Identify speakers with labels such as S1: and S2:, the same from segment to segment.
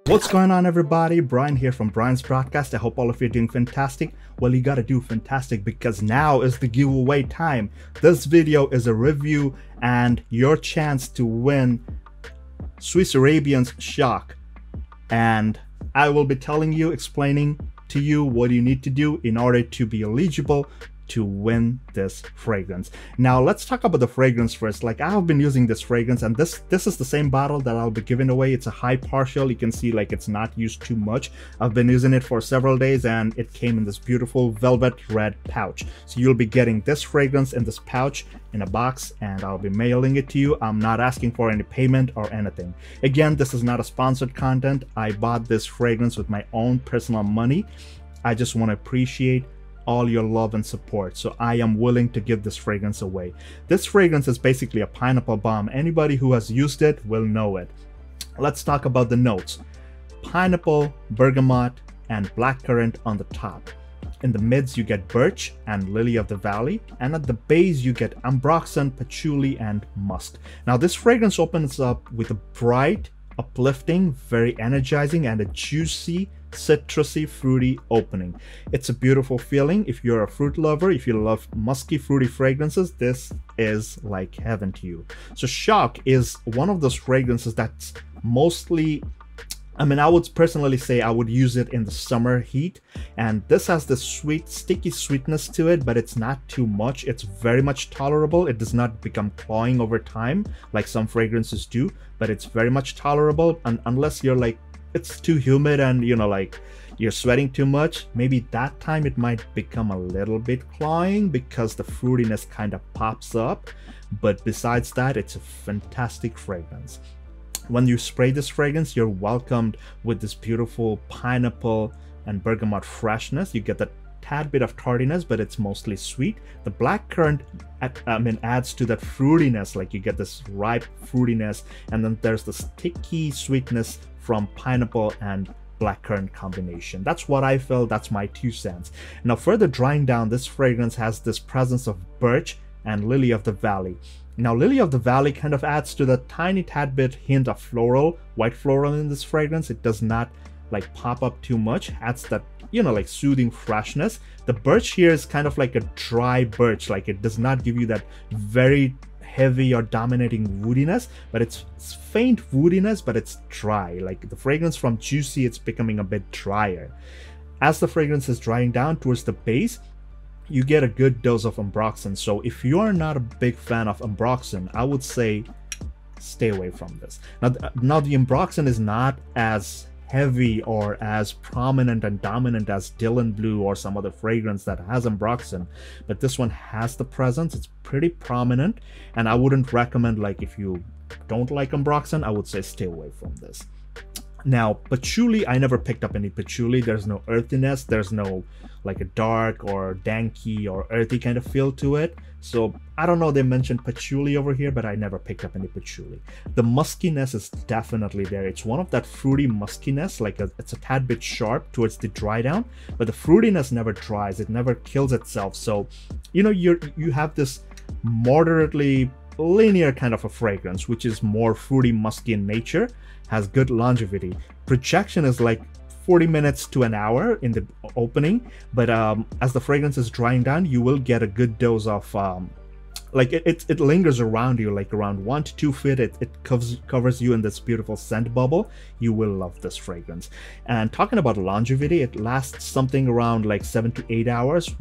S1: What's going on, everybody? Brian here from Brian's Broadcast. I hope all of you are doing fantastic. Well, you gotta do fantastic because now is the giveaway time. This video is a review and your chance to win Swiss Arabian Shawq. And I will be telling you, explaining to you what you need to do in order to be eligible to win this fragrance. Now let's talk about the fragrance first. Like, I have been using this fragrance, and this is the same bottle that I'll be giving away. It's a high partial. You can see like it's not used too much. I've been using it for several days and it came in this beautiful velvet red pouch. So you'll be getting this fragrance in this pouch in a box and I'll be mailing it to you. I'm not asking for any payment or anything. Again, this is not a sponsored content. I bought this fragrance with my own personal money. I just want to appreciate all your love and support, so I am willing to give this fragrance away. This fragrance is basically a pineapple bomb. Anybody who has used it will know it. Let's talk about the notes. Pineapple, bergamot, and blackcurrant on the top. In the mids you get birch and lily of the valley, and at the base you get ambroxan, patchouli, and musk. Now this fragrance opens up with a bright, uplifting, very energizing, and a juicy, citrusy, fruity opening. It's a beautiful feeling. If you're a fruit lover, if you love musky, fruity fragrances, this is like heaven to you. So Shawq is one of those fragrances that's mostly, I would personally say I would use it in the summer heat, and this has this sweet, sticky sweetness to it, but it's not too much. It's very much tolerable. It does not become cloying over time like some fragrances do, but it's very much tolerable. And unless you're like, it's too humid and like you're sweating too much, maybe that time it might become a little bit cloying because the fruitiness kind of pops up. But besides that, it's a fantastic fragrance. When you spray this fragrance, you're welcomed with this beautiful pineapple and bergamot freshness. You get that tad bit of tardiness, but it's mostly sweet. The blackcurrant adds to that fruitiness, like you get this ripe fruitiness, and then there's the sticky sweetness from pineapple and blackcurrant combination. That's what I felt. That's my 2 cents. Now, further drying down, this fragrance has this presence of birch and lily of the valley. Now, lily of the valley kind of adds to the tiny tad bit hint of floral, white floral in this fragrance. It does not like pop up too much, adds that like soothing freshness. The birch here is kind of like a dry birch, like it does not give you that very heavy or dominating woodiness, but it's faint woodiness, but it's dry. Like the fragrance from juicy, it's becoming a bit drier. As the fragrance is drying down towards the base, you get a good dose of ambroxan. So if you are not a big fan of ambroxan, I would say stay away from this. Now the ambroxan is not as heavy or as prominent and dominant as Dylan Blue or some other fragrance that has ambroxan, but this one has the presence. It's pretty prominent, and I wouldn't recommend, like, if you don't like ambroxan, I would say stay away from this. Now, patchouli, I never picked up any patchouli. There's no earthiness, there's no like a dark or danky or earthy kind of feel to it. So I don't know, they mentioned patchouli over here, but I never picked up any patchouli. The muskiness is definitely there. It's one of that fruity muskiness, like it's a tad bit sharp towards the dry down, but the fruitiness never dries, it never kills itself. So you have this moderately linear kind of a fragrance, which is more fruity, musky in nature, has good longevity. Projection is like 40 minutes to an hour in the opening, but as the fragrance is drying down, you will get a good dose of like it lingers around you, like around 1 to 2 feet. It covers you in this beautiful scent bubble. You will love this fragrance. And talking about longevity, it lasts something around like 7 to 8 hours.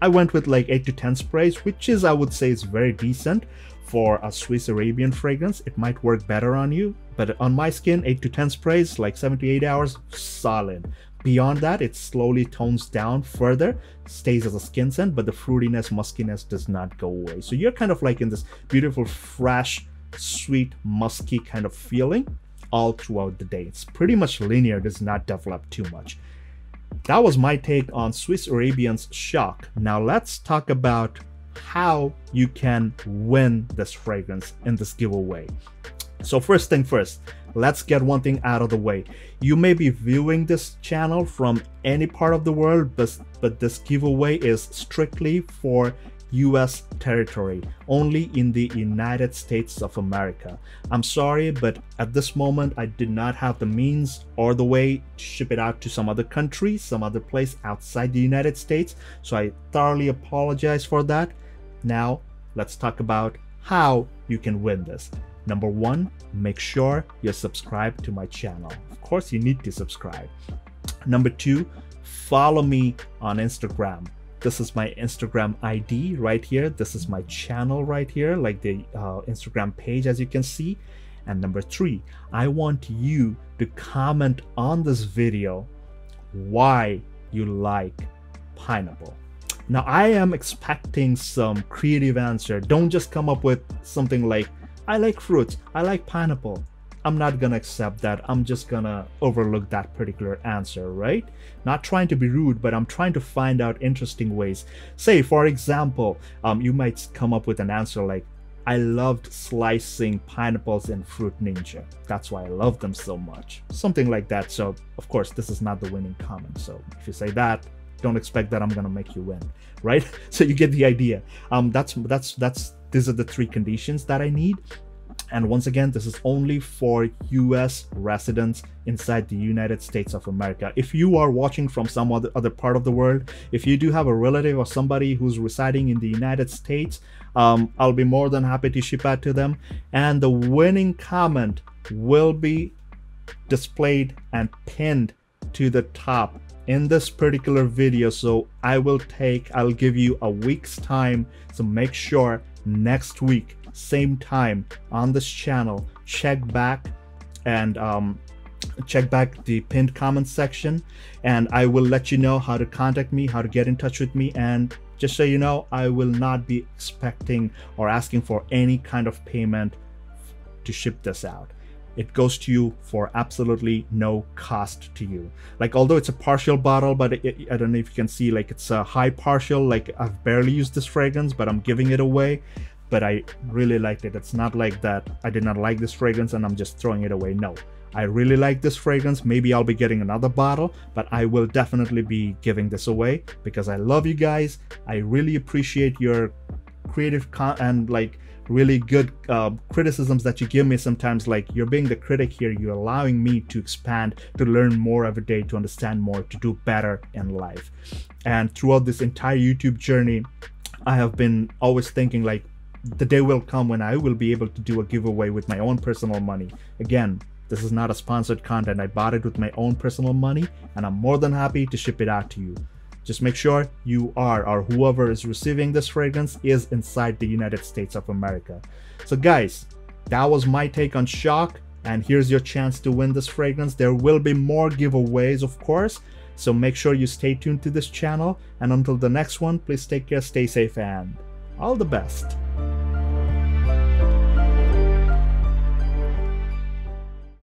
S1: I went with like 8 to 10 sprays, which is, I would say, is very decent for a Swiss Arabian fragrance. It might work better on you, but on my skin, 8 to 10 sprays, like 7 to 8 hours, solid. Beyond that, it slowly tones down further, stays as a skin scent, but the fruitiness, muskiness does not go away. So you're kind of like in this beautiful, fresh, sweet, musky kind of feeling all throughout the day. It's pretty much linear, does not develop too much. That was my take on Swiss Arabian's Shawq. Now let's talk about how you can win this fragrance in this giveaway. So first thing first, let's get one thing out of the way. You may be viewing this channel from any part of the world, but this giveaway is strictly for US territory, only in the United States of America. I'm sorry, but at this moment I did not have the means or the way to ship it out to some other country, some other place outside the United States, so I thoroughly apologize for that. Now let's talk about how you can win this. Number one, make sure you're subscribed to my channel. Of course you need to subscribe. Number two, follow me on Instagram. This is my Instagram ID right here. This is my channel right here, like the Instagram page, as you can see. And number three, I want you to comment on this video why you like pineapple. Now, I am expecting some creative answer. Don't just come up with something like, I like fruits, I like pineapple. I'm not gonna accept that. I'm just gonna overlook that particular answer, right? Not trying to be rude, but I'm trying to find out interesting ways. Say, for example, you might come up with an answer like, I loved slicing pineapples in Fruit Ninja. That's why I love them so much. Something like that. So, of course, this is not the winning comment. So if you say that, don't expect that I'm gonna make you win, right? So you get the idea. These are the three conditions that I need. And once again, this is only for US residents inside the United States of America. If you are watching from some other part of the world, if you do have a relative or somebody who's residing in the United States, I'll be more than happy to ship out to them. And the winning comment will be displayed and pinned to the top in this particular video. So I'll give you a week's time. So make sure next week, same time on this channel, check back and check back the pinned comment section, and I will let you know how to contact me, how to get in touch with me. And just so you know, I will not be expecting or asking for any kind of payment to ship this out. It goes to you for absolutely no cost to you. Like, although it's a partial bottle, but I don't know if you can see, like, it's a high partial. Like, I've barely used this fragrance, but I'm giving it away. But I really liked it. It's not like that I did not like this fragrance and I'm just throwing it away. No, I really like this fragrance. Maybe I'll be getting another bottle, but I will definitely be giving this away because I love you guys. I really appreciate your creative and like really good criticisms that you give me sometimes. Like, you're being the critic here. You're allowing me to expand, to learn more every day, to understand more, to do better in life. And throughout this entire YouTube journey, I have been always thinking like, the day will come when I will be able to do a giveaway with my own personal money. Again, this is not a sponsored content. I bought it with my own personal money, and I'm more than happy to ship it out to you. Just make sure you are, or whoever is receiving this fragrance is inside the United States of America. So guys, that was my take on Shawq, and here's your chance to win this fragrance. There will be more giveaways, of course, so make sure you stay tuned to this channel. And until the next one, please take care, stay safe, and all the best.